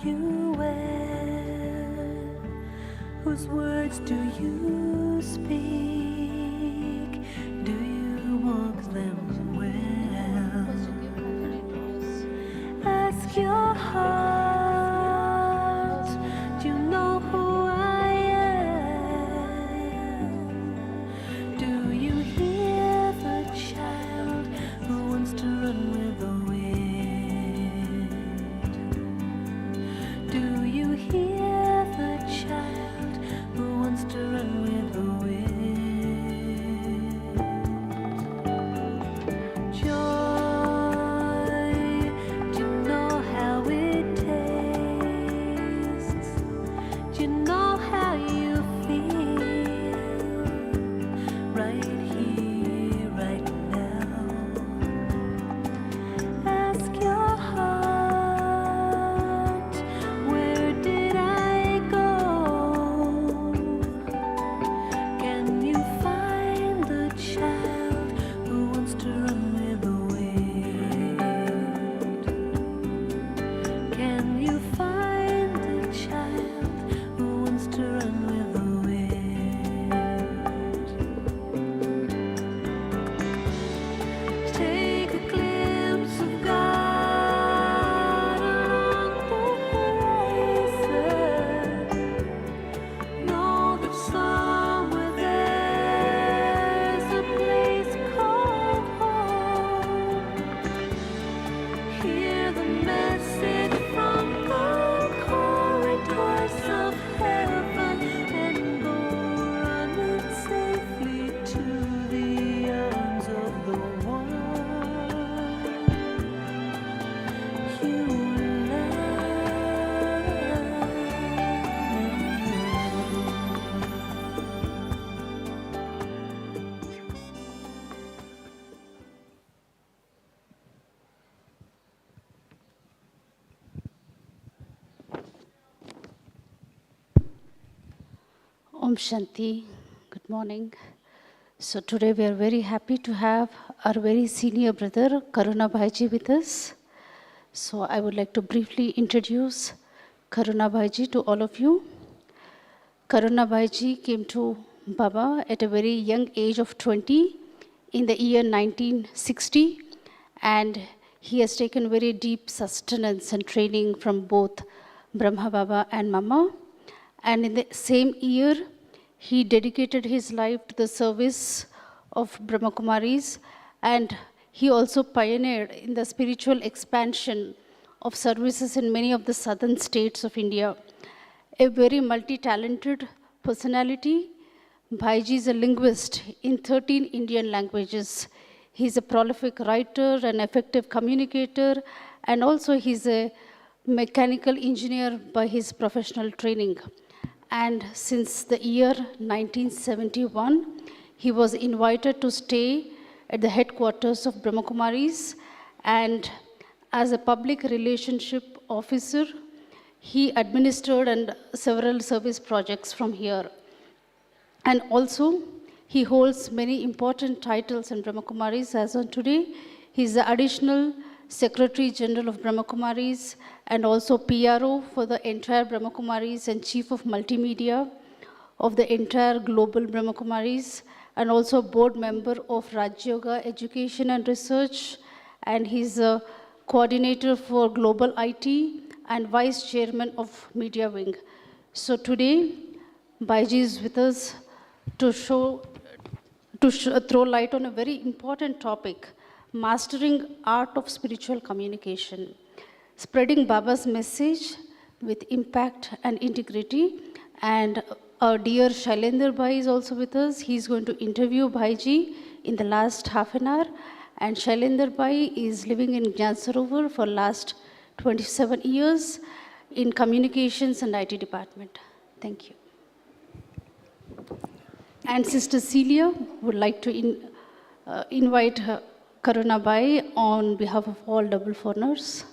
you wear? Whose words do you speak? Do you walk them well? Ask your heart, do you know who I am? Do you hear the child who wants to run with the wind? Do you hear the child who wants to run with the wind? Joy, do you know how it tastes? Do you know how you feel right here, right now? Ask your heart, where did I go? Can you find the child who wants to run with the wind? Can you find the child who wants to run with the wind? Take a glimpse of God along the horizon. Know that somewhere there's a place called home. Hear the message from the corridors of heaven and go running safely to the arms of the one you Om Shanti, good morning. So today we are very happy to have our very senior brother Karuna Bhaiji with us. So I would like to briefly introduce Karuna Bhaiji to all of you. Karuna Bhaiji came to Baba at a very young age of 20 in the year 1960, and he has taken very deep sustenance and training from both Brahma Baba and Mama. And in the same year, he dedicated his life to the service of Brahma Kumaris, and he also pioneered in the spiritual expansion of services in many of the southern states of India. A very multi-talented personality, Bhaiji is a linguist in 13 Indian languages. He's a prolific writer, an effective communicator, and also he's a mechanical engineer by his professional training. And since the year 1971, he was invited to stay at the headquarters of Brahma Kumaris, and as a public relationship officer, he administered several service projects from here. And also, he holds many important titles in Brahma Kumaris. As on today, he is the additional Secretary General of Brahma Kumaris and also PRO for the entire Brahma Kumaris and Chief of Multimedia of the entire global Brahma Kumaris, and also board member of Raj Yoga Education and Research, and he's a coordinator for Global IT and vice chairman of Media Wing. So today, Bhaiji is with us to throw light on a very important topic, mastering art of spiritual communication, spreading Baba's message with impact and integrity. And our dear Shailendra Bhai is also with us. He's going to interview Bhaiji in the last half an hour. And Shailendra Bhai is living in Gyan Sarovar for last 27 years in communications and IT department. Thank you. And Sister Celia would like to invite Karuna Bhai on behalf of all double foreigners.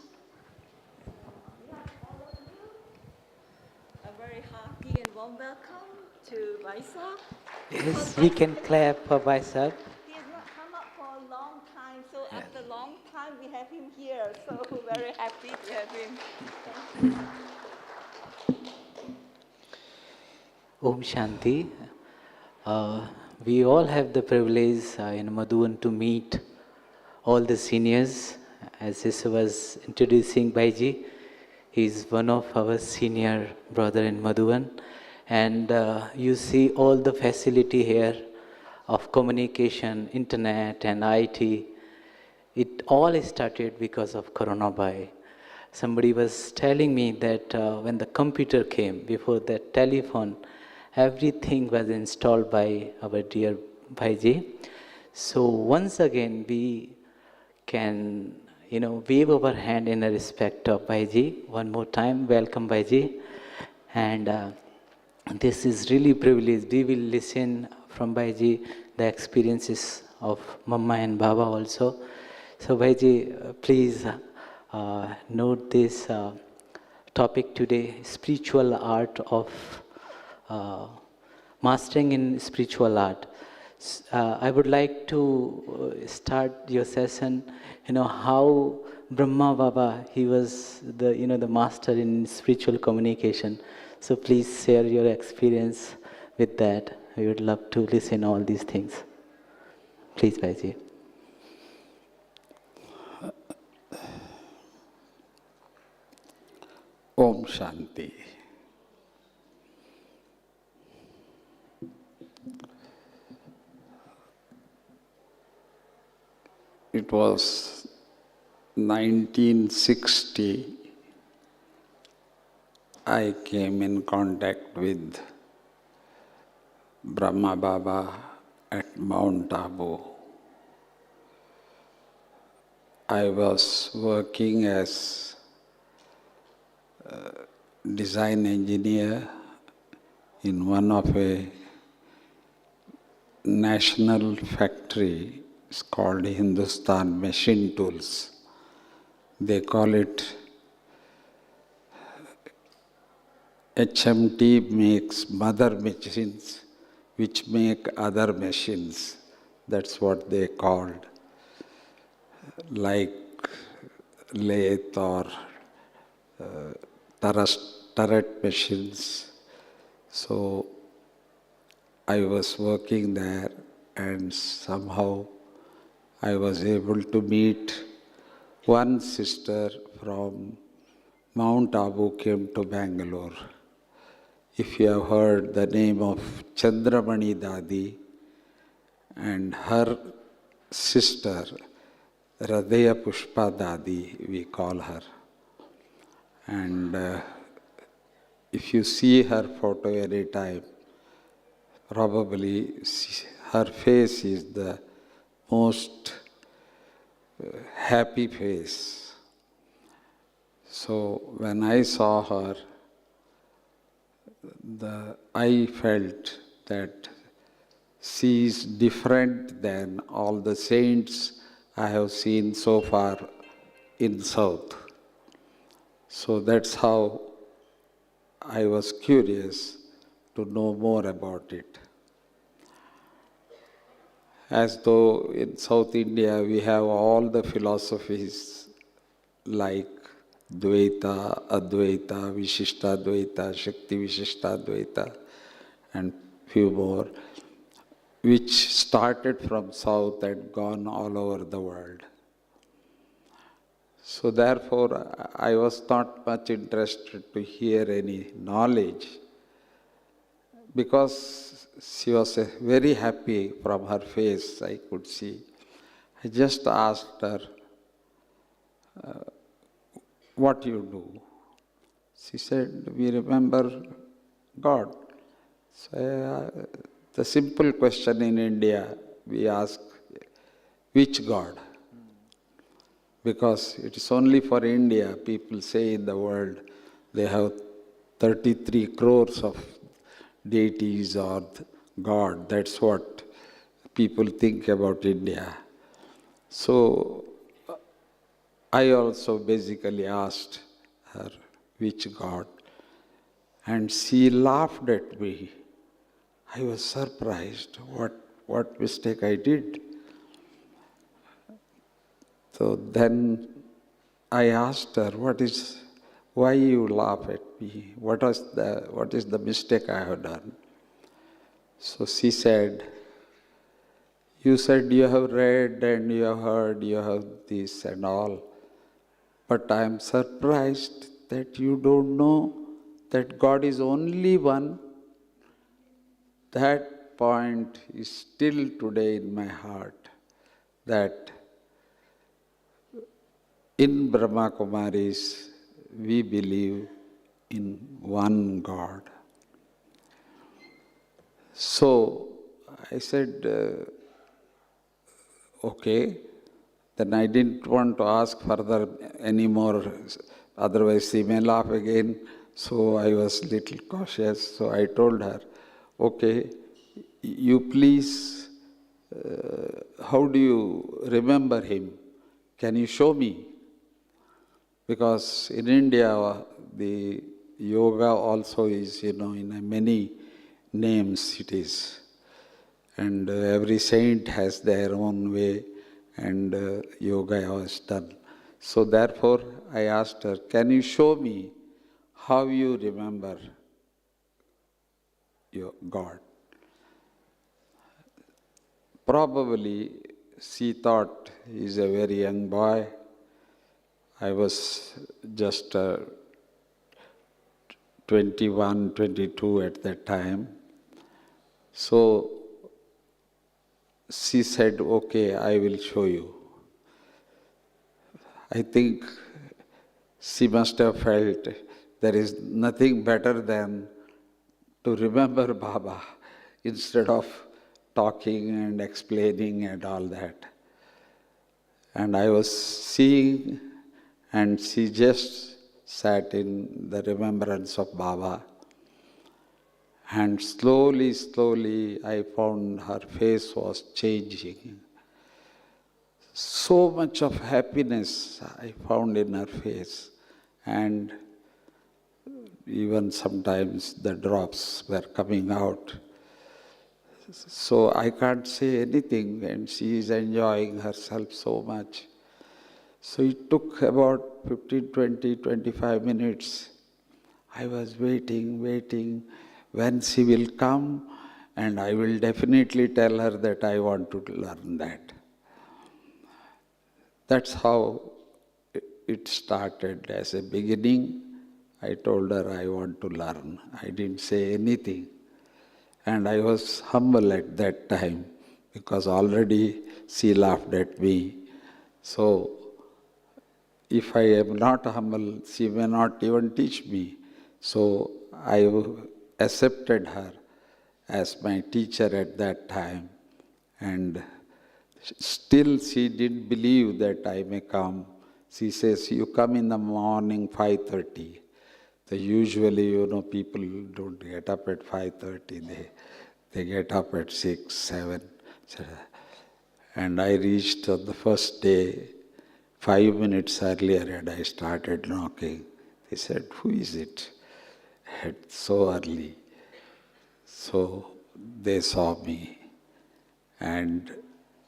A very hearty and warm welcome to Bhai Sahib. Yes, we can clap for Bhai Sahib. He has not come up for a long time, so after a long time we have him here. So very happy to have him. Om Shanti. Uh, we all have the privilege in Madhuban to meet all the seniors. As this was introducing Bhaiji, he is one of our senior brother in Madhuban. And you see all the facility here of communication, internet and IT. It all started because of Karuna Bhai. Somebody was telling me that when the computer came, before that telephone, everything was installed by our dear Bhaiji. So once again, we can, wave our hand in a respect of Bhaiji. One more time, welcome Bhaiji. And this is really privilege. We will listen from Bhaiji the experiences of Mama and Baba also. So Bhaiji, please note this topic today, spiritual art of mastering in spiritual art. I would like to start your session, how Brahma Baba, he was the master in spiritual communication. So please share your experience with that. We would love to listen all these things. Please, Bhaiji. Om Shanti. It was 1960. I came in contact with Brahma Baba at Mount Abu. I was working as design engineer in one of a national factory. It's called Hindustan Machine Tools. They call it HMT makes mother machines which make other machines. That's what they called, like lathe or turret machines. So I was working there, and somehow I was able to meet one sister from Mount Abu came to Bangalore. If you have heard the name of Chandramani Dadi and her sister Radhaya Pushpa Dadi, we call her. And if you see her photo any time, probably her face is the most happy face. So when I saw her, I felt that she is different than all the saints I have seen so far in South. So that's how I was curious to know more about it. As though in South India we have all the philosophies like Dvaita, Advaita, Vishishtadvaita, Shakti Vishishtadvaita, and few more, which started from South and gone all over the world. So therefore, I was not much interested to hear any knowledge, because she was very happy from her face, I could see. I just asked her, what you do? She said, we remember God. So, the simple question in India, we ask, which God? Because it is only for India, people say in the world, they have 33 crores of deities or God. That's what people think about India. So I also basically asked her, which God? And she laughed at me. I was surprised what mistake I did. So then I asked her, why you laugh at me? What is the mistake I have done? So she said, you said you have read and you have heard, you have this and all, but I am surprised that you don't know that God is only one. That point is still today in my heart, that in Brahma Kumaris we believe in one God. So I said, okay. Then I didn't want to ask further anymore, otherwise she may laugh again. So I was little cautious. So I told her, okay, you please, how do you remember him? Can you show me? Because in India, the yoga also is, in many names it is. And every saint has their own way, and yoga was done. So therefore, I asked her, can you show me how you remember your God? Probably she thought he's a very young boy. I was just 21, 22 at that time. So she said, okay, I will show you. I think she must have felt there is nothing better than to remember Baba instead of talking and explaining and all that. And I was seeing, and she just sat in the remembrance of Baba. And slowly, slowly, I found her face was changing. So much of happiness I found in her face. And even sometimes the drops were coming out. So I can't say anything, and she is enjoying herself so much. So it took about 15, 20, 25 minutes. I was waiting, when she will come, and I will definitely tell her that I want to learn that. That's how it started. As a beginning, I told her I want to learn. I didn't say anything. And I was humble at that time, because already she laughed at me. So if I am not humble, she may not even teach me. So I accepted her as my teacher at that time. And still she didn't believe that I may come. She says, you come in the morning 5:30. So usually, people don't get up at 5:30. They get up at 6, 7. And I reached on the first day 5 minutes earlier, and I started knocking. They said, who is it? It's so early. So they saw me, and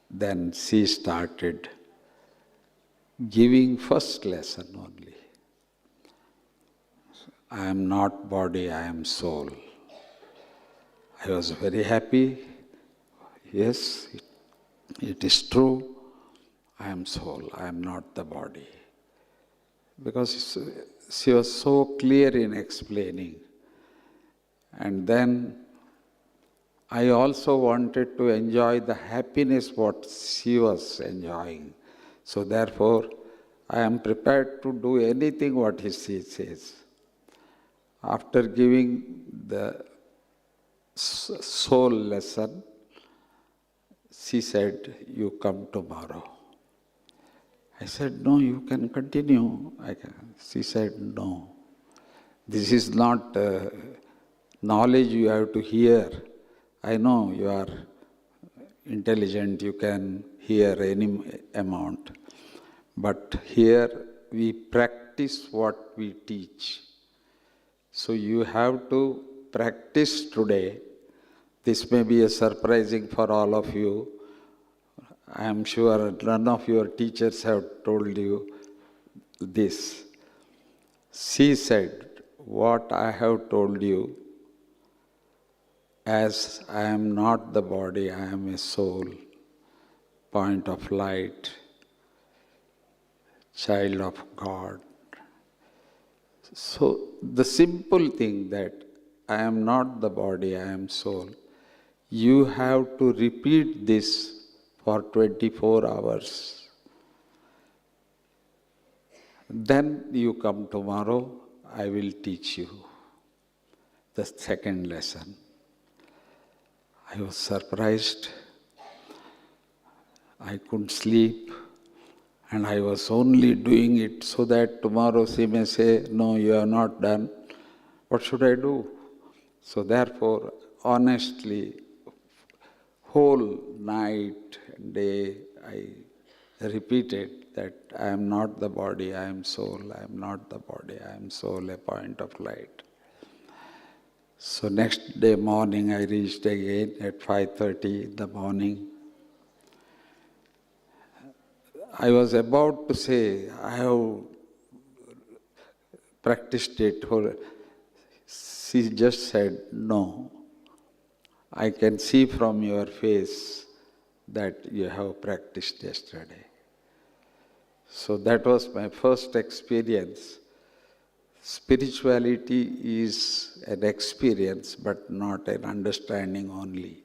then she started giving first lesson only. I am not body, I am soul. I was very happy. Yes, it is true. I am soul, I am not the body. Because she was so clear in explaining. And then I also wanted to enjoy the happiness what she was enjoying. So therefore, I am prepared to do anything what she says. After giving the soul lesson, she said, you come tomorrow. I said, no, you can continue. She said, no. This is not knowledge you have to hear. I know you are intelligent, you can hear any amount. But here we practice what we teach. So you have to practice today. This may be a surprising for all of you. I am sure none of your teachers have told you this. She said, what I have told you, as I am not the body, I am a soul, point of light, child of God. So the simple thing that I am not the body, I am soul, you have to repeat this for 24 hours. Then you come tomorrow, I will teach you the second lesson. I was surprised. I couldn't sleep, and I was only doing it so that tomorrow she may say, no, you have not done. What should I do? So therefore, honestly, whole night and day, I repeated that I am not the body, I am soul, I am not the body, I am soul, a point of light. So next day morning, I reached again at 5:30 in the morning. I was about to say, I have practiced it. She just said, no. I can see from your face that you have practiced yesterday. So that was my first experience. Spirituality is an experience, but not an understanding only.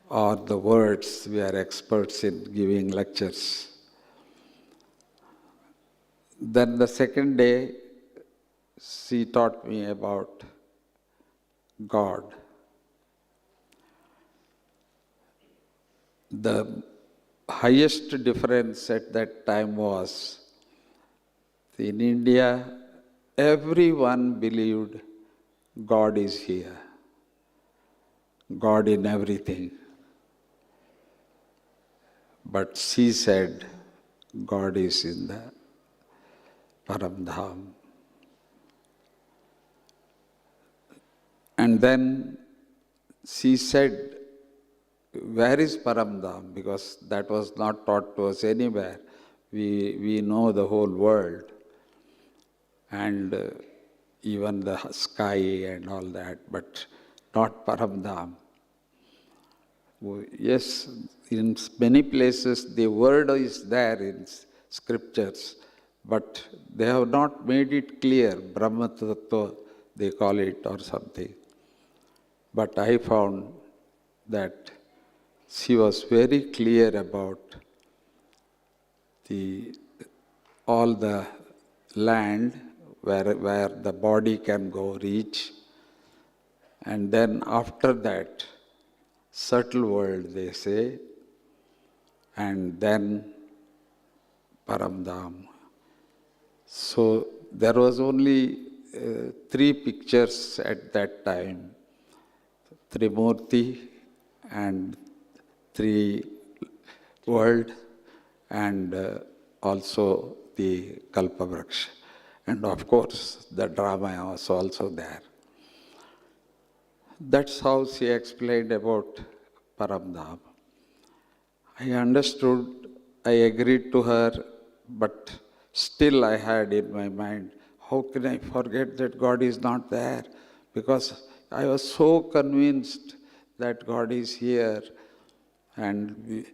Or the words, we are experts in giving lectures. Then the second day, she taught me about God. The highest difference at that time was, in India, everyone believed God is here, God in everything. But she said, God is in the Paramdham. And then she said, where is Paramdham? Because that was not taught to us anywhere. We know the whole world and even the sky and all that, but not Paramdham. Yes, in many places the word is there in scriptures, but they have not made it clear. Brahma Tattva, they call it, or something. But I found that she was very clear about all the land where the body can go reach, and then after that, subtle world, they say, and then Paramdham. So there was only 3 pictures at that time, Trimurti and 3 world, and also the Kalpavraksha. And of course, the drama was also there. That's how she explained about Paramdham. I understood, I agreed to her, but still I had in my mind, how can I forget that God is not there? Because I was so convinced that God is here. And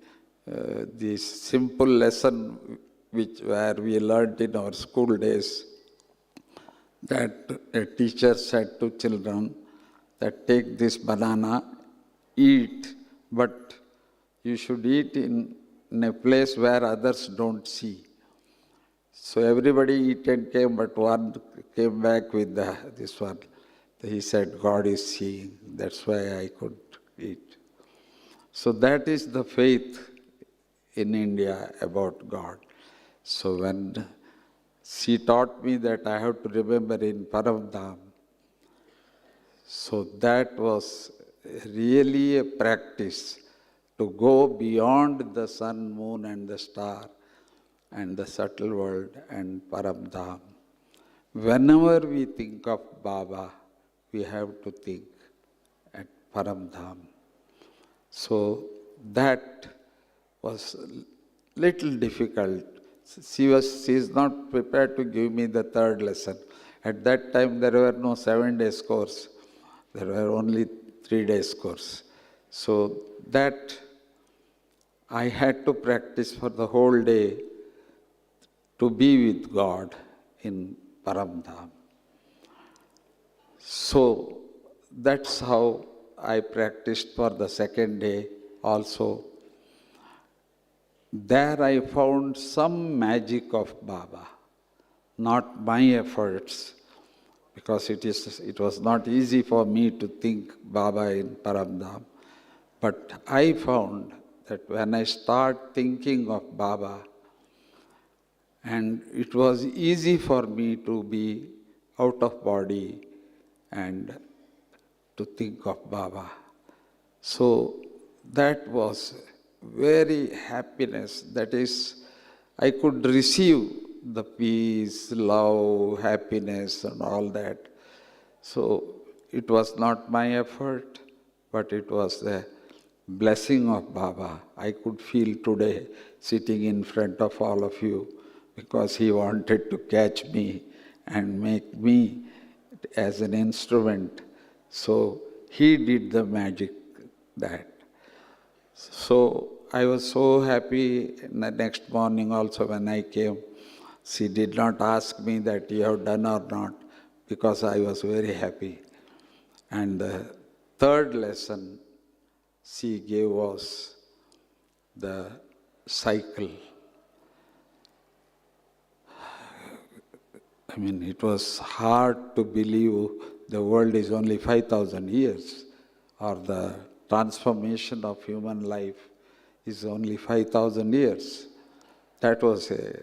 this simple lesson where we learned in our school days, that a teacher said to children that take this banana, eat, but you should eat in a place where others don't see. So everybody eat and came, but one came back with this one. He said, God is seeing, that's why I could eat. So that is the faith in India about God. So when she taught me that I have to remember in Paramdham, so that was really a practice to go beyond the sun, moon and the star and the subtle world and Paramdham. Whenever we think of Baba, we have to think at Paramdham. So that was little difficult. She is not prepared to give me the third lesson. At that time, there were no 7 days course. There were only 3 days course. So that I had to practice for the whole day to be with God in Paramdham. So that's how I practiced for the second day also. There I found some magic of Baba, not my efforts, because it was not easy for me to think Baba in Paramdham. But I found that when I start thinking of Baba, and it was easy for me to be out of body and to think of Baba. So that was very happiness. That is, I could receive the peace, love, happiness and all that. So it was not my effort, but it was the blessing of Baba. I could feel today sitting in front of all of you because he wanted to catch me and make me as an instrument. So he did the magic that. So I was so happy the next morning also when I came. She did not ask me that you have done or not because I was very happy. And the third lesson she gave was the cycle. I mean, it was hard to believe the world is only 5,000 years, or the transformation of human life is only 5,000 years. That was a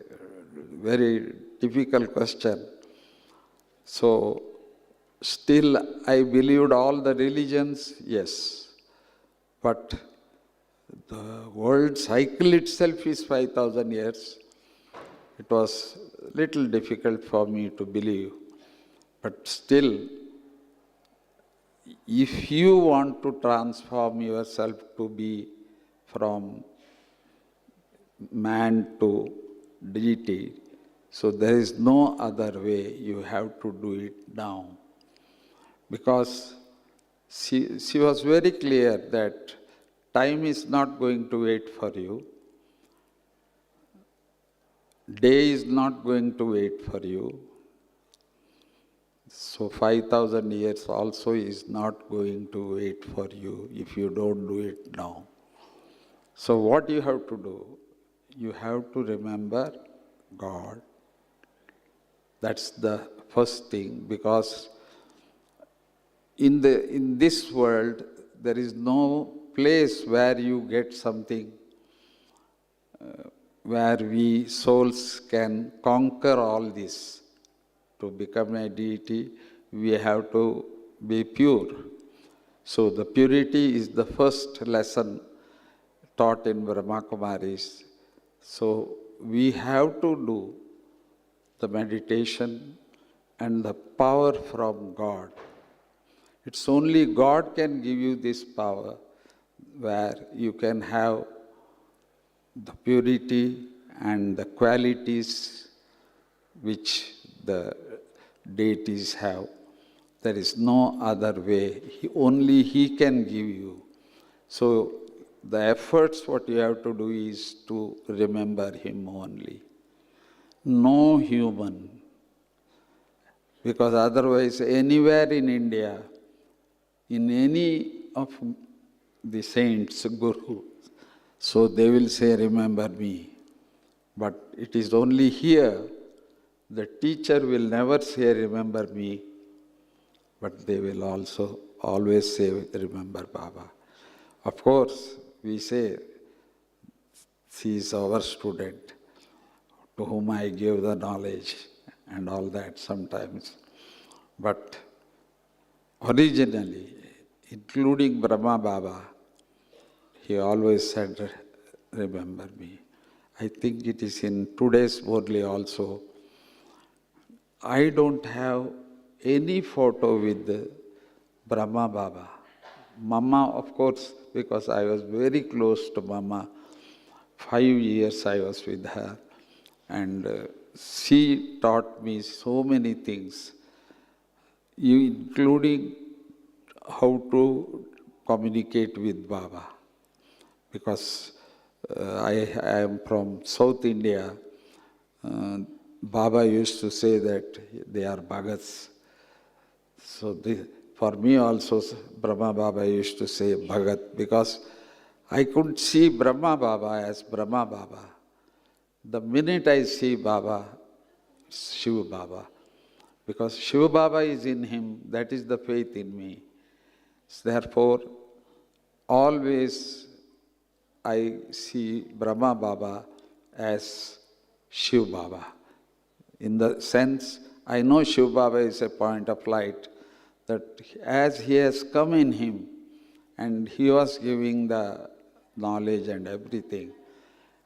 very difficult question. So, still I believed all the religions, yes, but the world cycle itself is 5,000 years. It was little difficult for me to believe, but still, if you want to transform yourself to be from man to deity, so there is no other way, you have to do it now. Because she was very clear that time is not going to wait for you. Day is not going to wait for you. So 5,000 years also is not going to wait for you if you don't do it now. So what you have to do? You have to remember God. That's the first thing, because in this world there is no place where you get something where we souls can conquer all this. To become a deity, we have to be pure. So the purity is the first lesson taught in Brahma Kumaris. So we have to do the meditation and the power from God. It's only God can give you this power where you can have the purity and the qualities which the deities have. There is no other way. Only He can give you. So the efforts what you have to do is to remember Him only. No human. Because otherwise anywhere in India, in any of the saints, gurus, so they will say, remember me. But it is only here, the teacher will never say, remember me, but they will also always say, remember Baba. Of course, we say, she is our student, to whom I gave the knowledge and all that sometimes. But originally, including Brahma Baba, he always said, remember me. I think it is in today's Murli also. I don't have any photo with Brahma Baba. Mama, of course, because I was very close to Mama. 5 years I was with her. And she taught me so many things, including how to communicate with Baba. Because I am from South India. Baba used to say that they are Bhagats. So for me also, Brahma Baba used to say Bhagat, because I couldn't see Brahma Baba as Brahma Baba. The minute I see Baba, Shiva Baba, because Shiva Baba is in him, that is the faith in me. Therefore, always I see Brahma Baba as Shiva Baba. In the sense, I know Shiva Baba is a point of light, that as he has come in him, and he was giving the knowledge and everything,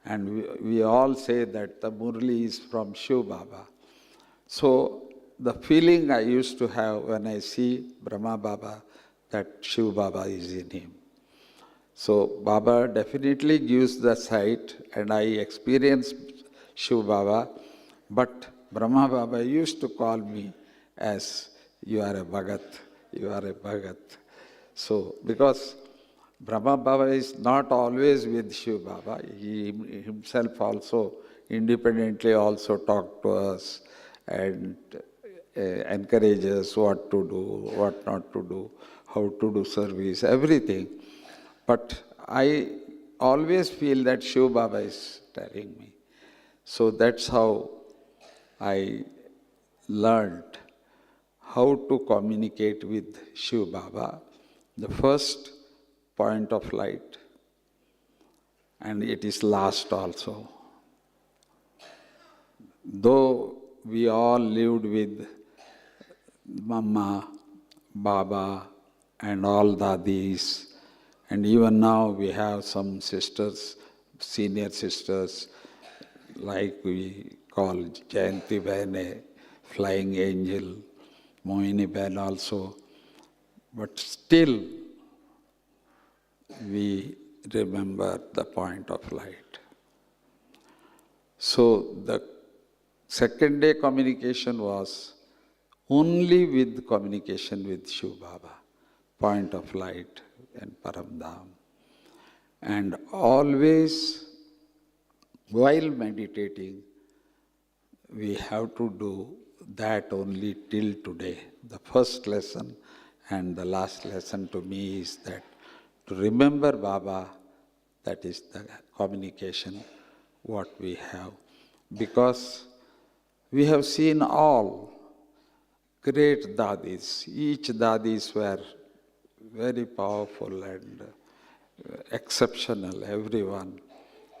and we all say that the Murli is from Shiva Baba. So the feeling I used to have when I see Brahma Baba, that Shiva Baba is in him. So Baba definitely gives the sight, and I experienced Shiva Baba, but Brahma Baba used to call me as, you are a Bhagat, you are a Bhagat. So, because Brahma Baba is not always with Shiva Baba, he himself also independently also talk to us and encourage us what to do, what not to do, how to do service, everything. But I always feel that Shiva Baba is telling me. So that's how I learned how to communicate with Shiva Baba, the first point of light, and it is last also. Though we all lived with Mama, Baba, and all dadis, and even now we have some sisters, senior sisters, like we call Jayanti Bhai, Flying Angel, Mohini Ben also, but still we remember the point of light. So the second day communication was only with communication with Shiva Baba, point of light and Paramdham. And always, while meditating, we have to do that only till today. The first lesson and the last lesson to me is that to remember Baba, that is the communication, what we have. Because we have seen all great dadis. Each dadis were very powerful and exceptional, everyone.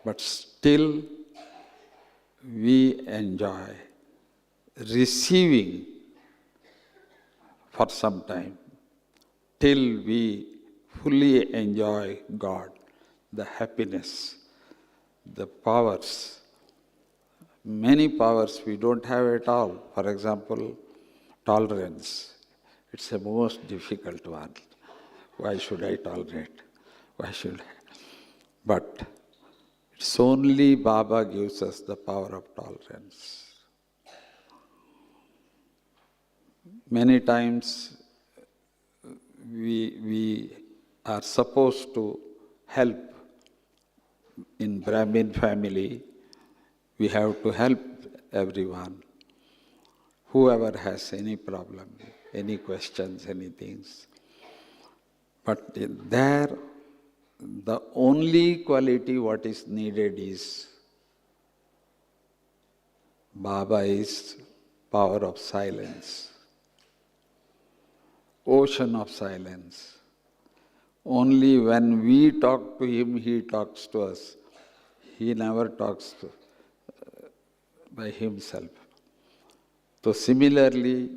But still, we enjoy receiving for some time till we fully enjoy God, the happiness, the powers. Many powers we don't have at all. For example, tolerance. It's the most difficult one. Why should I tolerate? Why should I? But it's only Baba gives us the power of tolerance. Many times we are supposed to help. In Brahmin family, we have to help everyone. Whoever has any problem, any questions, any things. But there, the only quality what is needed is Baba is power of silence, ocean of silence. Only when we talk to him, he talks to us. He never talks by himself. So similarly,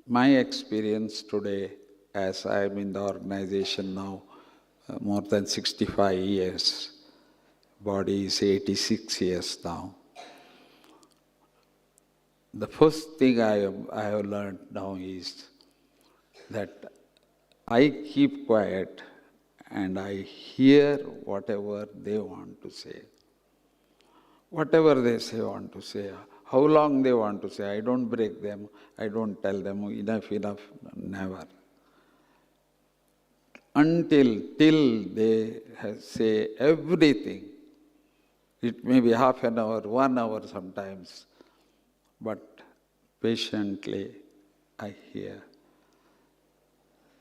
my experience today, as I am in the organization now, more than 65 years, body is 86 years now. The first thing I have learned now is that I keep quiet and I hear whatever they want to say. Whatever they say, want to say, how long they want to say, I don't break them, I don't tell them enough, never. till they say everything. It may be half an hour, 1 hour sometimes, but patiently I hear.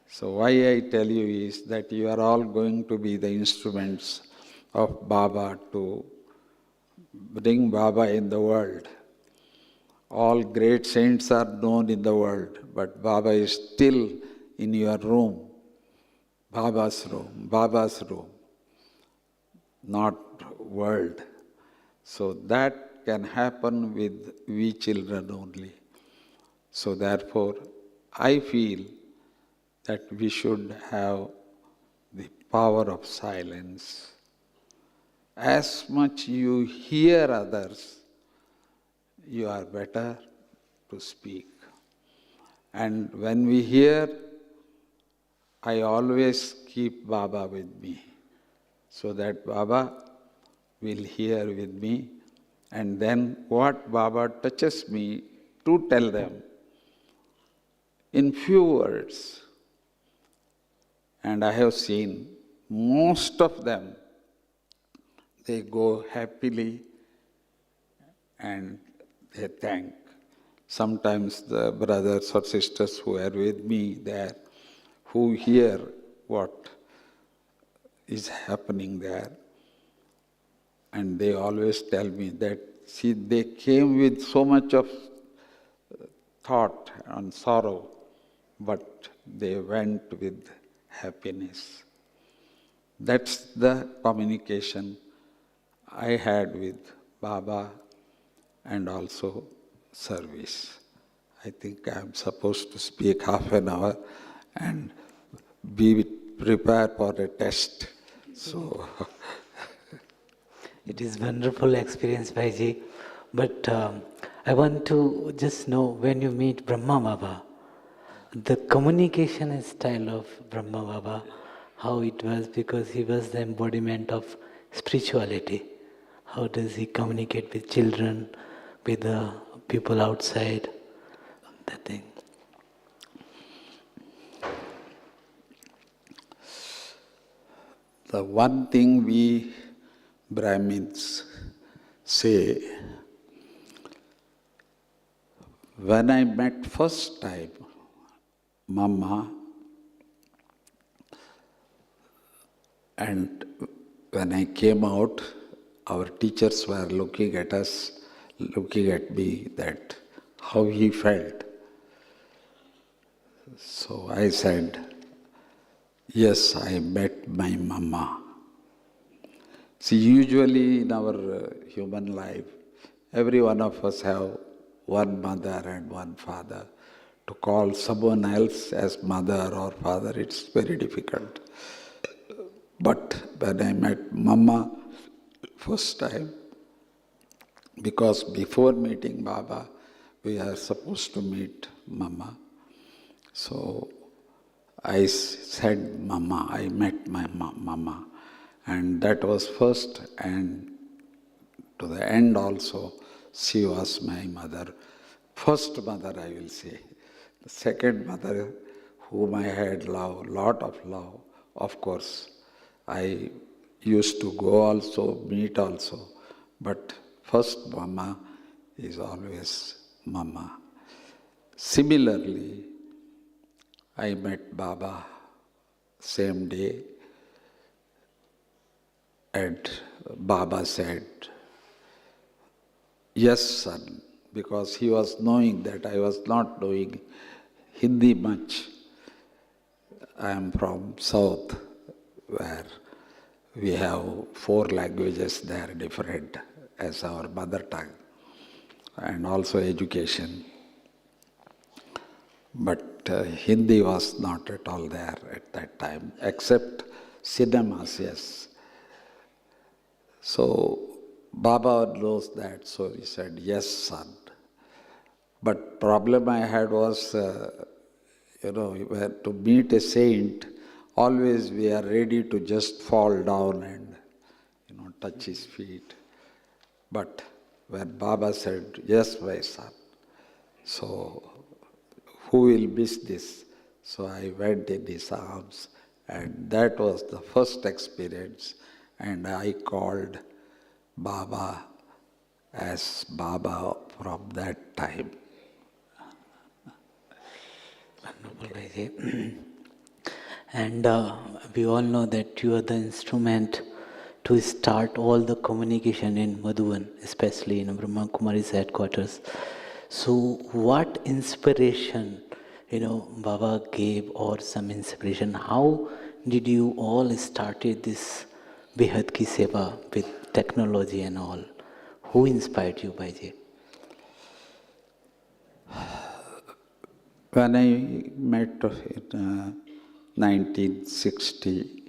So why I tell you is that you are all going to be the instruments of Baba to bring Baba in the world. All great saints are known in the world, but Baba is still in your room, Baba's room, not world. So that can happen with we children only. So therefore, I feel that we should have the power of silence. As much you hear others, you are better to speak. And when we hear, I always keep Baba with me, so that Baba will hear with me, and then what Baba touches me to tell them in few words. And I have seen most of them, they go happily and they thank. Sometimes the brothers or sisters who are with me there, who hear what is happening there, and they always tell me that, see, they came with so much of thought and sorrow, but they went with happiness. That's the communication I had with Baba and also service. I think I am supposed to speak half an hour and be prepared for a test. So It is wonderful experience, Bhaiji. But I want to just know, when you meet Brahma Baba, the communication style of Brahma Baba, how it was, because he was the embodiment of spirituality. How does he communicate with children, with the people outside, that thing? the one thing we Brahmins say, when I met first time Mama, and when I came out, our teachers were looking at us, looking at me, that how he felt. So I said, yes, I met my Mama. See, usually in our human life, every one of us have one mother and one father. To call someone else as mother or father, it's very difficult. But when I met Mama first time, because before meeting Baba, we are supposed to meet Mama. So I said Mama, I met my Mama. And that was first, and to the end also, she was my mother. First mother, I will say. The second mother, whom I had love, lot of love, of course. I used to go also, meet also. But first Mama is always Mama. Similarly, I met Baba same day, and Baba said, yes, son, because he was knowing that I was not knowing Hindi much. I am from South, where we have 4 languages there different as our mother tongue, and also education. But Hindi was not at all there at that time, except cinemas, yes. So Baba knows that, so he said, yes, son. But problem I had was, to meet a saint, always we are ready to just fall down and, touch his feet. But when Baba said, yes, my son, so who will miss this? So I went in his arms And that was the first experience. And I called Baba as Baba from that time. Wonderful, Bhaiji. And we all know that you are the instrument to start all the communication in Madhuban, especially in Brahma Kumaris headquarters. So, what inspiration, Baba gave, or some inspiration? How did you all started this Behad Ki Seva with technology and all? Who inspired you, Bhaiji? When I met in 1960,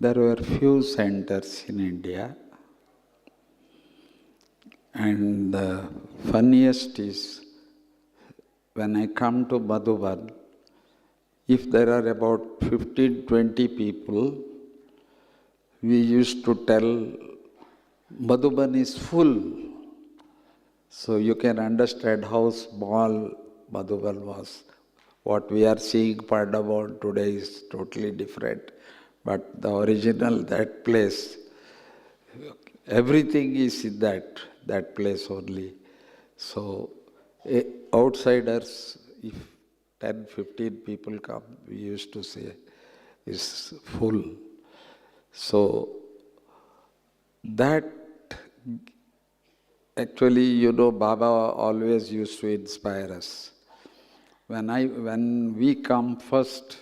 there were few centers in India, and the funniest is when I come to Madhuban, if there are about 15-20 people, we used to tell Madhuban is full. So you can understand how small Madhuban was. What we are seeing Pandavon today is totally different. But the original, that place, everything is in that place only. So outsiders, if 10-15 people come, we used to say, is full. So that actually, Baba always used to inspire us. When we come first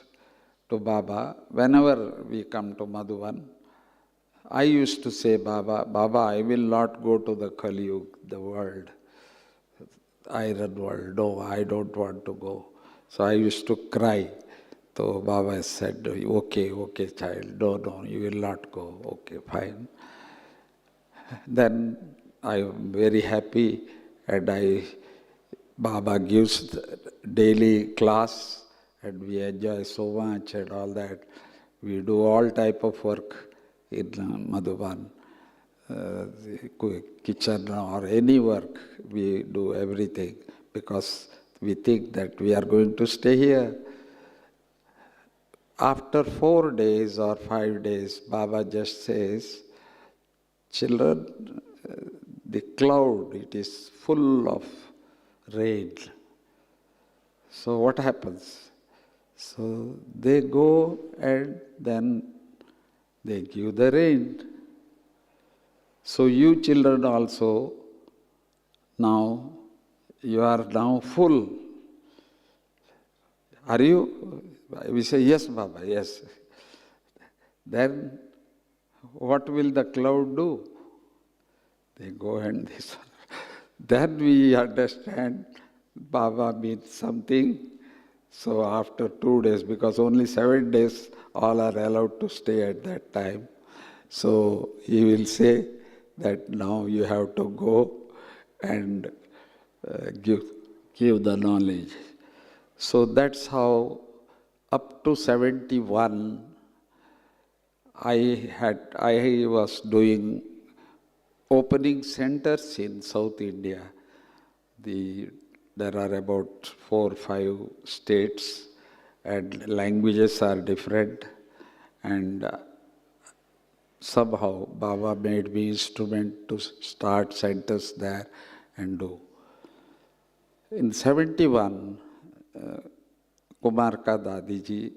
to Baba, whenever we come to Madhuban, I used to say, Baba, I will not go to the Kali Yuga, the world, iron world. No, I don't want to go. So I used to cry. So Baba said, okay, child, no, you will not go. Okay, fine. Then I am very happy, and Baba gives the daily class, and we enjoy so much and all that. We do all type of work in Madhuban, kitchen or any work, we do everything because we think that we are going to stay here. After 4 days or 5 days, Baba just says, children, the cloud, it is full of rain. So what happens? So they go and then they give the rain. So you children also, now, you are now full. Are you? We say, yes, Baba, yes. Then what will the cloud do? They go and this. Then we understand Baba means something. So after 2 days, because only 7 days all are allowed to stay at that time. So he will say that now you have to go and give the knowledge. So that's how up to 71 I was doing opening centers in South India. There are about 4 or 5 states, and languages are different. And somehow Baba made me instrument to start centers there and do. In 71, Kumarka Dadiji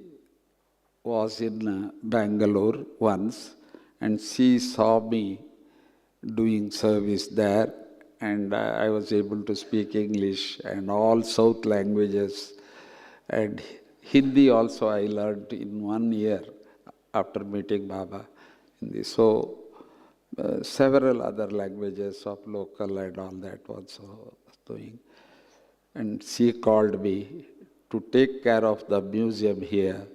was in Bangalore once, and she saw me doing service there, and I was able to speak English and all South languages, and Hindi also I learned in 1 year after meeting Baba. So several other languages of local and all that also doing. And she called me to take care of the museum here.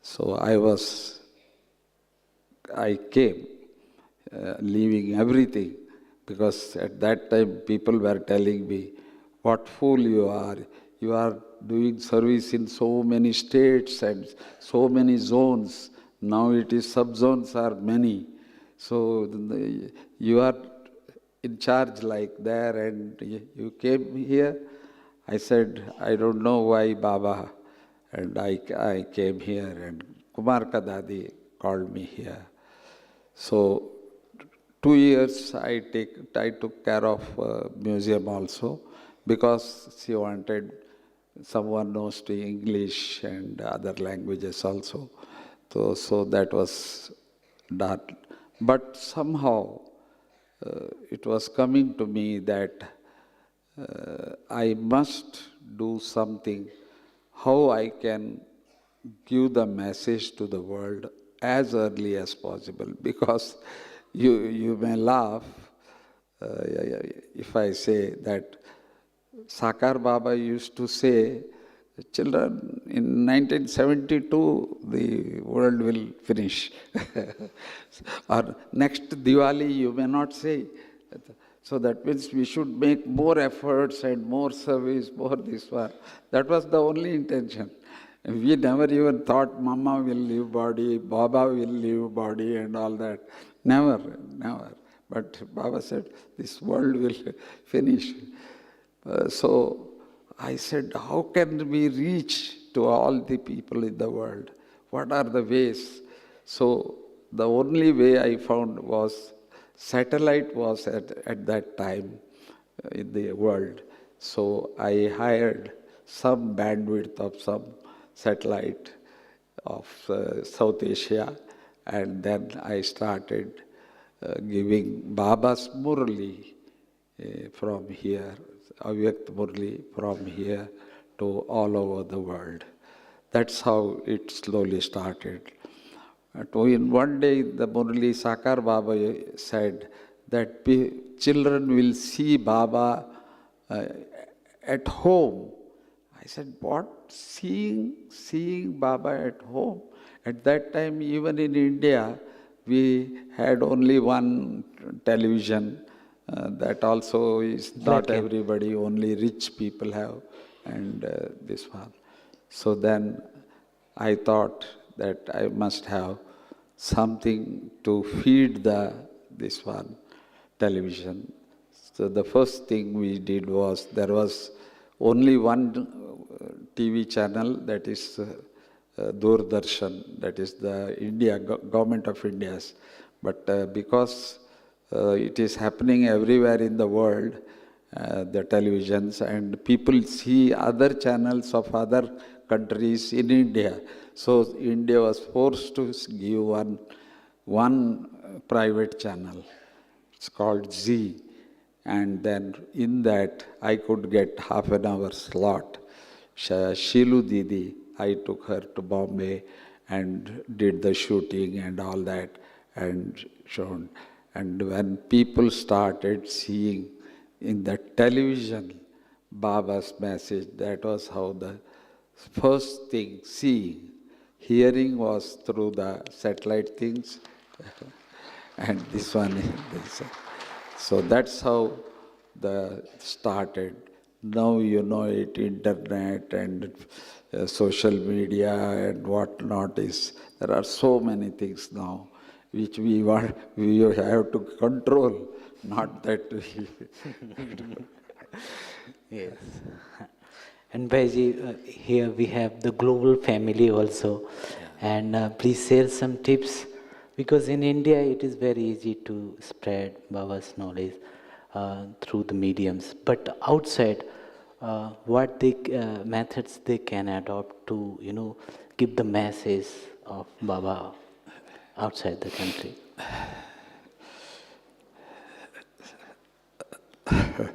So I came, leaving everything, because at that time people were telling me, what fool you are doing service in so many states and so many zones. Now it is sub-zones are many. So you are in charge like there and you came here. I said, I don't know why Baba And I came here, and Kumar ka Dadi called me here. So 2 years I took care of museum also, because she wanted someone knows to English and other languages also. So that was done. But somehow it was coming to me that I must do something, how I can give the message to the world as early as possible. Because you may laugh if I say that Sakar Baba used to say, children, in 1972 the world will finish. Or next Diwali you may not say. So that means we should make more efforts and more service, more this one. That was the only intention. We never even thought Mama will leave body, Baba will leave body and all that. Never, never. But Baba said, this world will finish. So I said, how can we reach to all the people in the world? What are the ways? So the only way I found was satellite was at that time in the world. So I hired some bandwidth of some satellite of South Asia, and then I started giving Baba's Murli from here, Avyakt Murli from here to all over the world. That's how it slowly started. In one day, the Murli Sakar Baba said that children will see Baba at home. I said, what? Seeing Baba at home? At that time, even in India, we had only one television. That also is not everybody, only rich people have, and this one. So then I thought that I must have something to feed this one, television. So the first thing we did was, there was only one TV channel, that is Doordarshan, that is the government of India's. But because it is happening everywhere in the world, the televisions, and people see other channels of other countries in India. So India was forced to give one private channel. It's called Z. And then in that I could get half an hour slot. Shilu Didi, I took her to Bombay and did the shooting and all that and shown. And when people started seeing in the television Baba's message, that was how the first thing, seeing. Hearing was through the satellite things, and this one is. So that's how the started. Now you know it, internet and social media and what not is. There are so many things now which we have to control, not that we. Yes. And Bhaiji, here we have the global family also. And please share some tips, because in India it is very easy to spread Baba's knowledge through the mediums. But outside, what methods they can adopt to, give the message of Baba outside the country?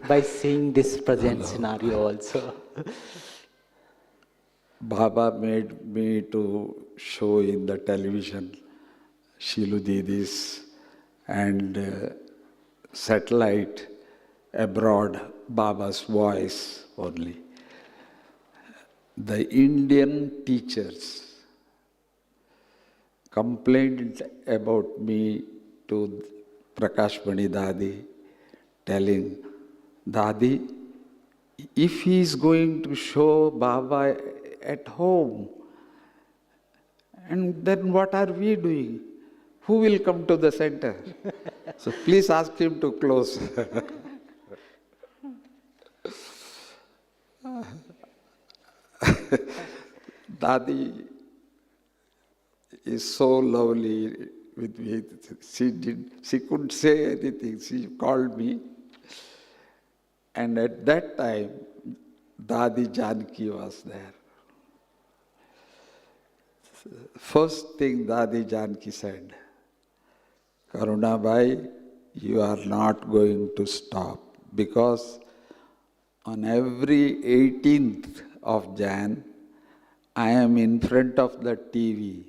By seeing this present scenario also. Baba made me to show in the television Shilu Didis and satellite abroad, Baba's voice only. The Indian teachers complained about me to Prakash Mani Dadi, telling, Dadi, if he is going to show Baba at home, and then what are we doing? Who will come to the center? So please ask him to close. Dadi is so lovely with me. She couldn't say anything. She called me. And at that time, Dadi Janki was there. First thing Dadi Janki said, Karuna Bhai, you are not going to stop, because on every 18th of Jan, I am in front of the TV.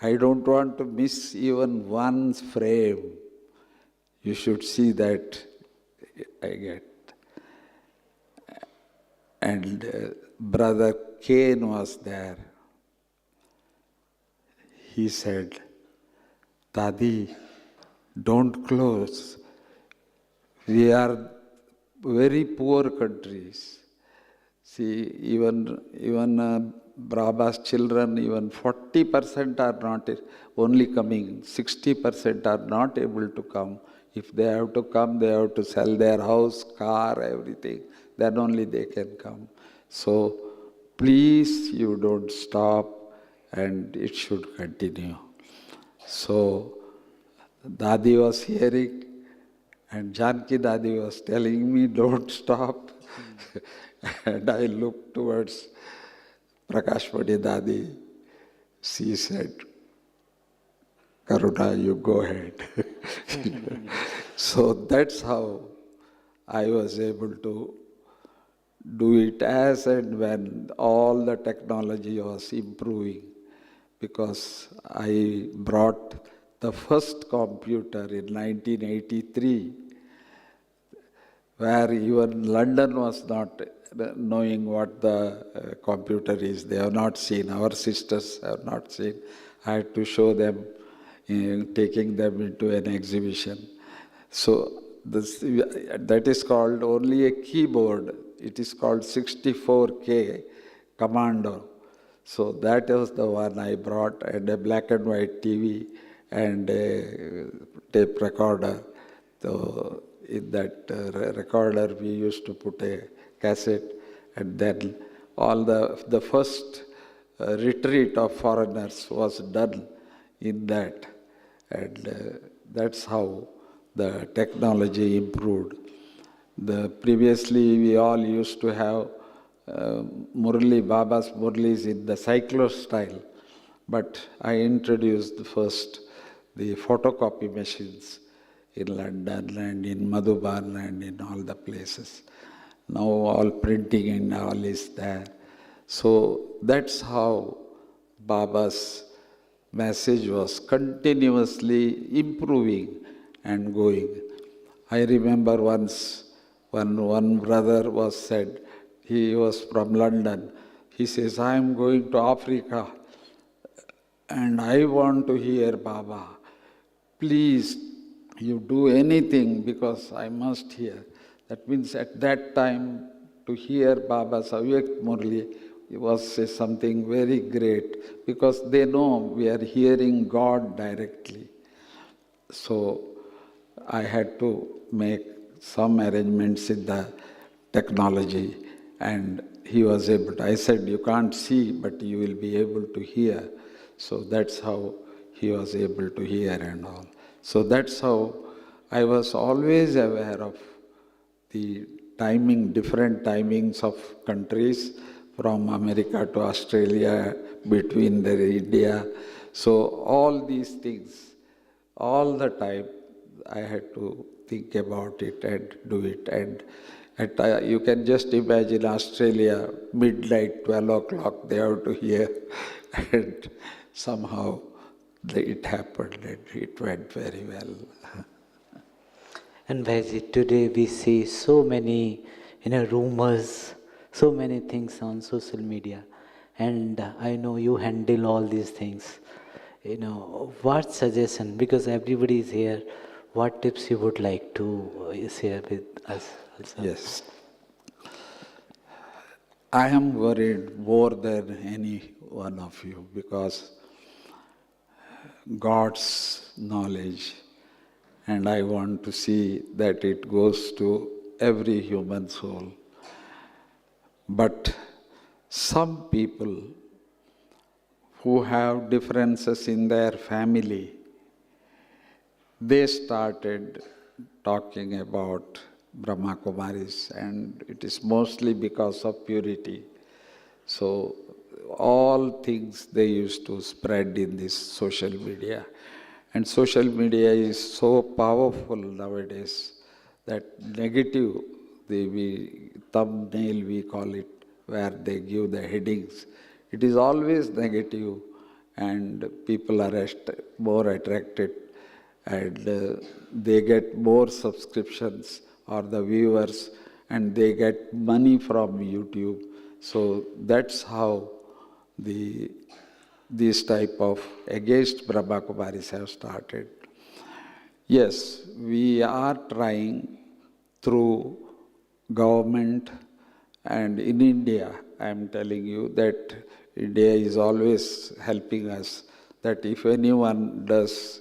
I don't want to miss even one frame. You should see that I get. And Brother Cain was there. He said, Dadi, don't close. We are very poor countries. See, even Brahma's children, even 40% are not only coming, 60% are not able to come. If they have to come, they have to sell their house, car, everything. Then only they can come. So, please, you don't stop, and it should continue. So, Dadi was hearing, and Janki Dadi was telling me, don't stop. And I looked towards Prakashpati Dadi. She said, Karuna, you go ahead. So that's how I was able to do it as and when all the technology was improving, because I brought the first computer in 1983, where even London was not knowing what the computer is. They have not seen, our sisters have not seen. I had to show them, taking them into an exhibition. So that is called only a keyboard. It is called 64K Commando. So that was the one I brought, and a black and white TV and a tape recorder. So in that recorder we used to put a cassette, and then all the first retreat of foreigners was done in that. And that's how the technology improved. Previously we all used to have Murli, Baba's Murlis in the cyclo style, but I introduced first the photocopy machines in London and in Madhuban and in all the places. Now all printing and all is there. So that's how Baba's message was continuously improving and going. I remember once one brother was said, he was from London, he says, I am going to Africa and I want to hear Baba. Please, you do anything because I must hear. That means at that time, to hear Baba's Avyakt Murli was something very great, because they know we are hearing God directly. So I had to make some arrangements in the technology, and he was able to. I said, you can't see, but you will be able to hear. So that's how he was able to hear and all. So that's how I was always aware of the timing, different timings of countries, from America to Australia, between India. So all these things, all the time, I had to think about it and do it. And you can just imagine Australia, midnight, 12 o'clock, they have to hear. And somehow it happened and it went very well. And Bhaiji, today we see so many, rumors, so many things on social media. And I know you handle all these things. What suggestion, because everybody is here, what tips you would like to share with us also? Yes. I am worried more than any one of you, because God's knowledge, and I want to see that it goes to every human soul. But some people who have differences in their family, they started talking about Brahma Kumaris, and it is mostly because of purity. So all things they used to spread in this social media. And social media is so powerful nowadays that negative, thumbnail we call it, where they give the headings, it is always negative, and people are more attracted, and they get more subscriptions or the viewers, and they get money from YouTube. So that's how this type of against Brahma Kumaris have started. Yes, we are trying through government, and in India, I am telling you that India is always helping us, that if anyone does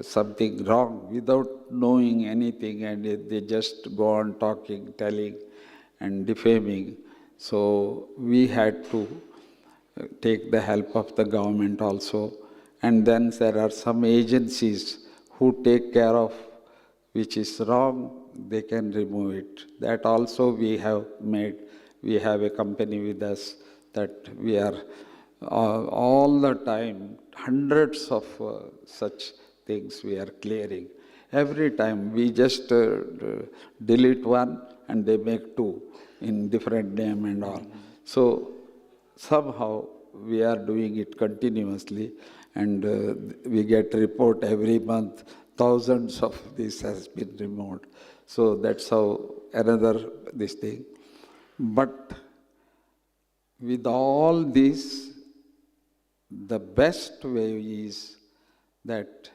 something wrong without knowing anything, and they just go on talking, telling and defaming, so we had to take the help of the government also. And then there are some agencies who take care of which is wrong, they can remove it. That also we have made. We have a company with us that we are all the time, hundreds of such things we are clearing. Every time we just delete one and they make two in different name and all. So somehow we are doing it continuously, and we get report every month, thousands of this has been removed. So that's how another this thing. But with all this, the best way is that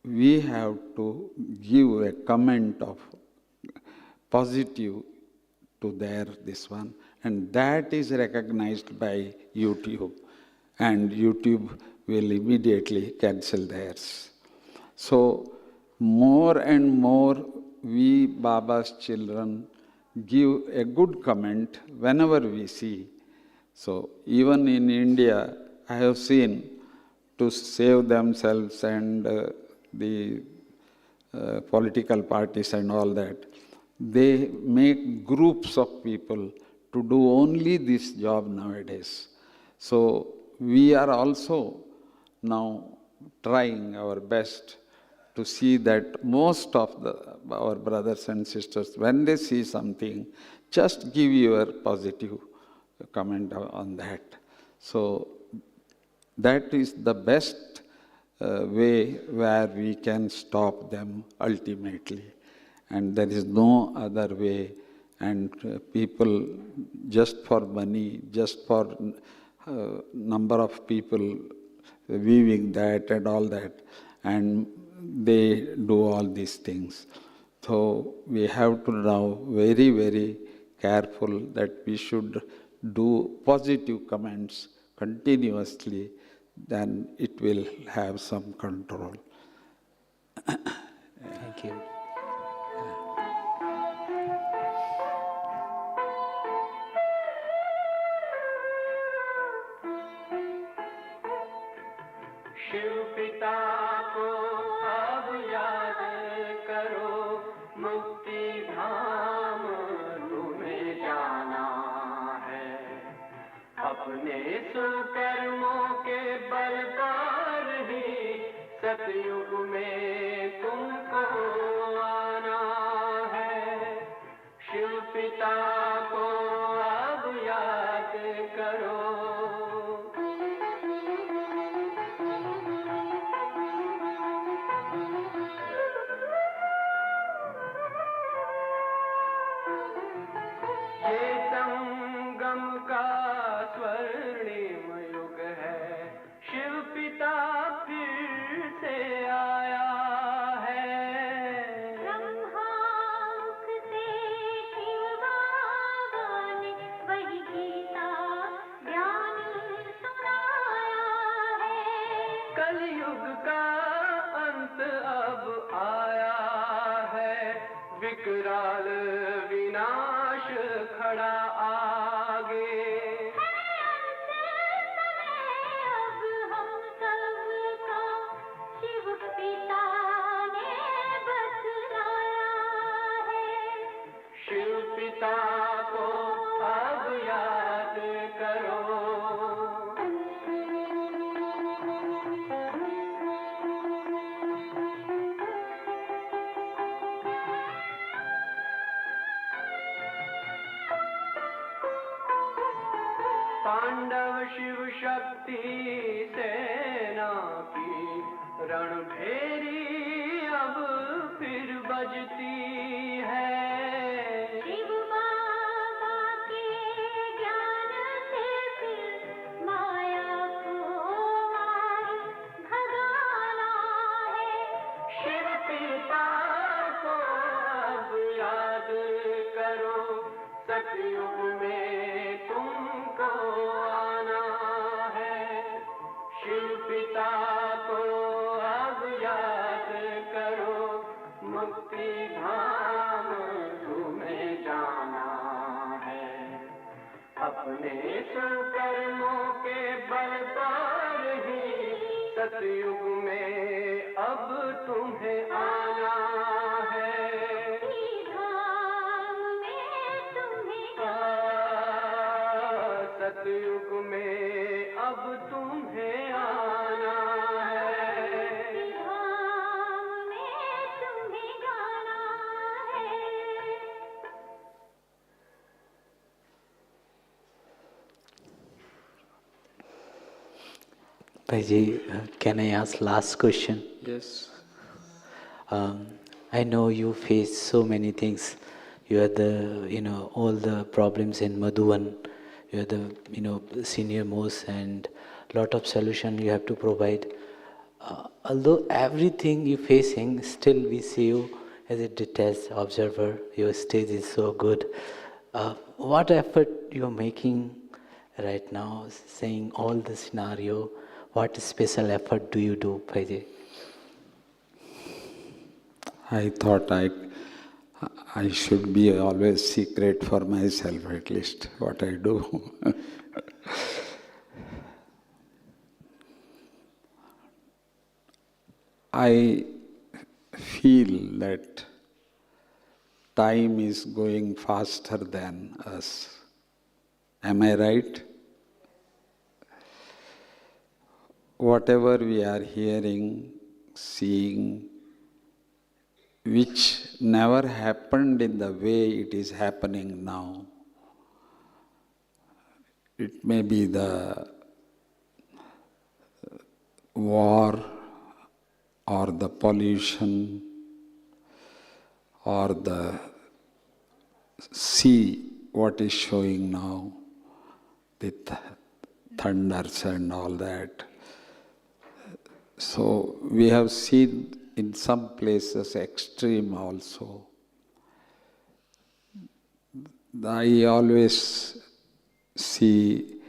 we have to give a comment of positive to this one, and that is recognized by YouTube, and YouTube will immediately cancel theirs. So more and more we Baba's children give a good comment whenever we see. So even in India, I have seen, to save themselves and the political parties and all that, they make groups of people to do only this job nowadays. So we are also now trying our best to see that most of our brothers and sisters, when they see something, just give your positive comment on that. So that is the best way where we can stop them ultimately. And there is no other way. And people, just for money, just for number of people viewing that and all that, and they do all these things. So we have to now very, very careful that we should do positive comments continuously, then it will have some control. Thank you. Shiv पिता को अब याद करो, मुक्ति धाम तुम्हें जाना है। अपने सुकर्मों के बल पर ही सतयुग में तुमको आना है। शिव पिता को अब याद करो। ये संगम का स्वर्णिम युग है, शिव पिता फिर से आया है। ब्रह्मांक से शिव बाबा ने वही गीता ज्ञान सुनाया है। कलयुग का अंत अब आया है, विकराल विनाश खड़ा आगे। शिव पिता को अब याद करो। पांडव शिव शक्ति सेना की रणभेरी अब फिर बजती है। शिव बाबा के ज्ञान से फिर माया को मार भगाना है। शिव पिता को अब याद करो, सतयुग में तुमको आना है। शिव पिता को अब याद करो, मुक्ति धाम तुम्हें जाना है। अपने सुकर्मों के बल पर ही सतयुग में अब तुम्हें आना है। सतयुग में अब तुम्हें आना है। धाम में तुम्हें जाना है। Bhaiji, can I ask last question? Yes. I know you face so many things. You are the, all the problems in Madhuban. You are the, senior most, and lot of solution you have to provide. Although everything you're facing, still we see you as a detached observer. Your stage is so good. What effort you're making right now, saying all the scenario? What special effort do you do, Bhaiji? I thought I should be always secret for myself, at least what I do. I feel that time is going faster than us. Am I right? Whatever we are hearing, seeing, which never happened in the way it is happening now. It may be the war or the pollution or the sea, what is showing now, the thunders and all that. So we have seen in some places extreme also. I always see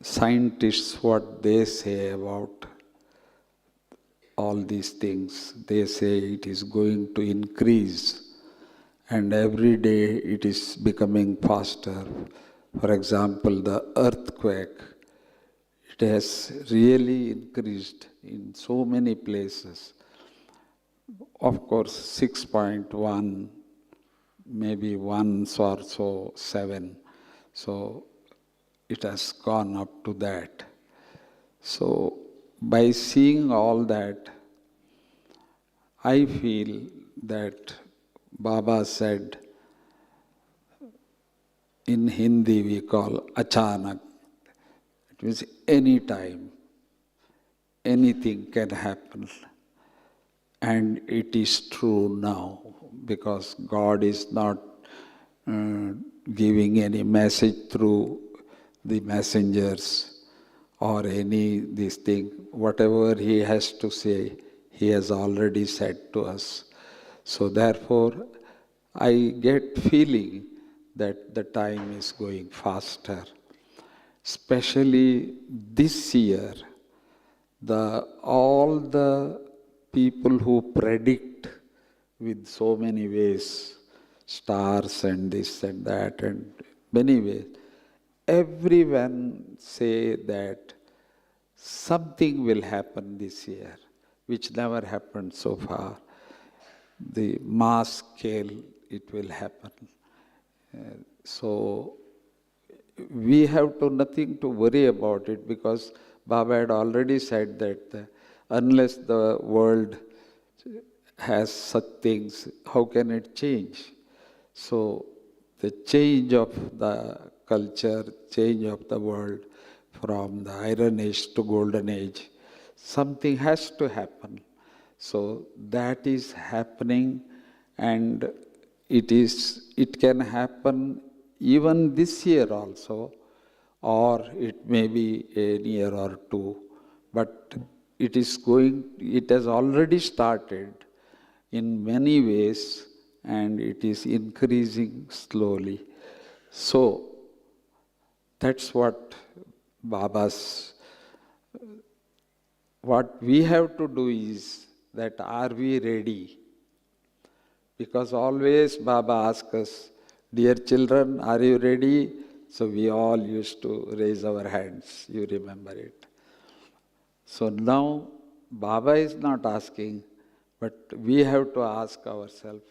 scientists what they say about all these things. They say it is going to increase and every day it is becoming faster. For example, the earthquake, it has really increased in so many places. Of course, 6.1, maybe once or so 7. So it has gone up to that. So by seeing all that, I feel that Baba said, in Hindi we call achanak. It means any time, anything can happen. And it is true now, because God is not giving any message through the messengers or any this thing. Whatever He has to say, He has already said to us. So therefore, I get feeling that the time is going faster. Especially this year, all the people who predict with so many ways, stars and this and that and many ways, everyone say that something will happen this year, which never happened so far. The mass scale, it will happen. So we have to nothing to worry about it, because Baba had already said that unless the world has such things, how can it change? So the change of the culture, change of the world from the Iron Age to Golden Age, something has to happen. So that is happening, and it can happen even this year also, or it may be a year or two, but it has already started in many ways, and it is increasing slowly. So that's what Baba's, what we have to do is that are we ready? Because always Baba asks us, dear children, are you ready? So we all used to raise our hands, you remember it. So now Baba is not asking, but we have to ask ourselves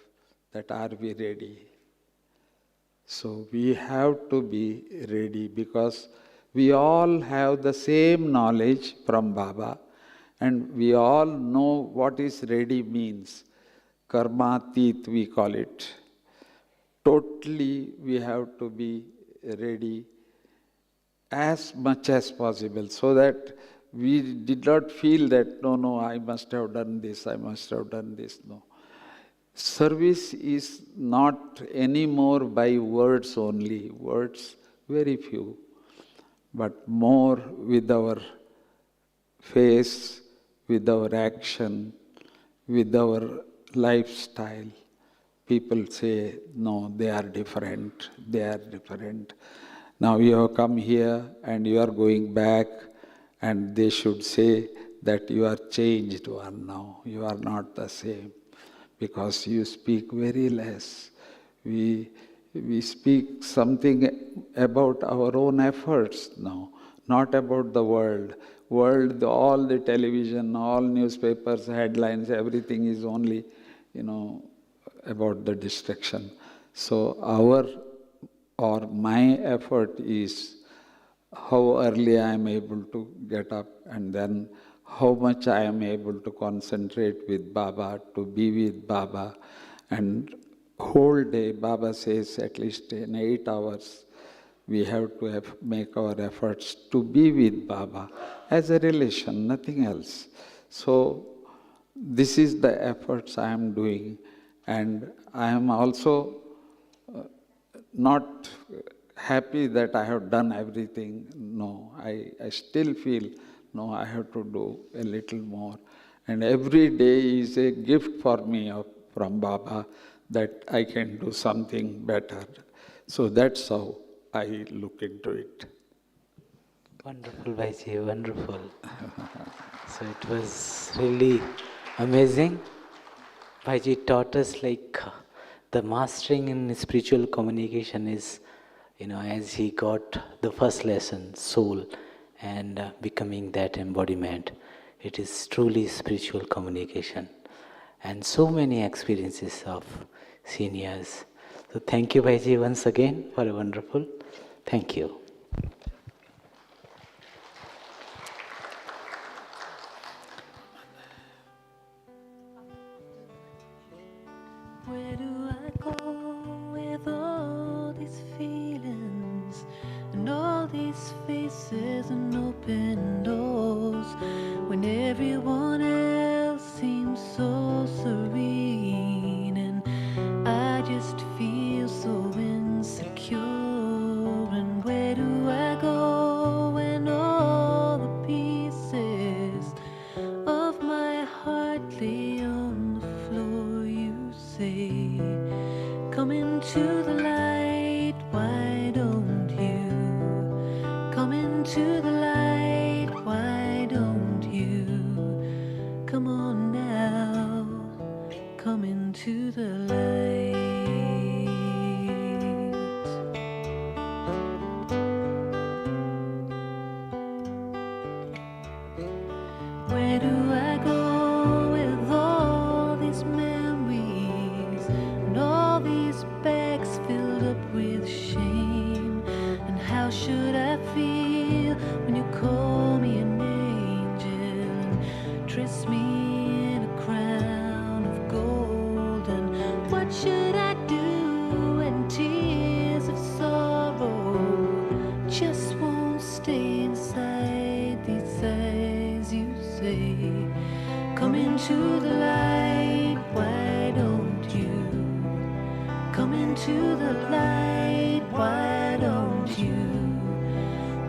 that are we ready? So we have to be ready, because we all have the same knowledge from Baba, and we all know what is ready means. Karmatit we call it. Totally we have to be ready as much as possible, so that we did not feel that, no, I must have done this, I must have done this. No. Service is not anymore by words only, words very few, but more with our face, with our action, with our lifestyle. People say, no, they are different, they are different. Now you have come here and you are going back, and they should say that you are changed one now, you are not the same, because you speak very less. We speak something about our own efforts now, not about the world. World, all the television, all newspapers, headlines, everything is only, about the destruction. So my effort is how early I am able to get up, and then how much I am able to concentrate with Baba, to be with Baba. And whole day, Baba says at least in 8 hours, we have to make our efforts to be with Baba as a relation, nothing else. So this is the efforts I am doing, and I am also not happy that I have done everything. No, I still feel, no, I have to do a little more. And every day is a gift for me from Baba, that I can do something better. So that's how I look into it. Wonderful, Bhaiji, wonderful. So it was really amazing. Bhaiji taught us the mastering in spiritual communication is, as he got the first lesson, soul, and becoming that embodiment. It is truly spiritual communication. And so many experiences of seniors. So thank you, Bhaiji, once again for a wonderful. Thank you. Where do I go with all these feelings and all these faces and open doors, when everyone else seems so serene and I just feel so insecure? And where do I go just won't stay inside these eyes. You say, come into the light, why don't you? Come into the light, why don't you?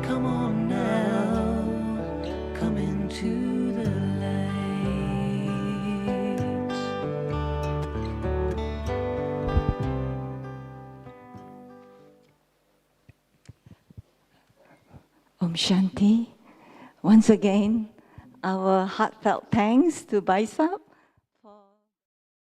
Come on now, come into the light. Om Shanti. Once again, our heartfelt thanks to Bhai Sahib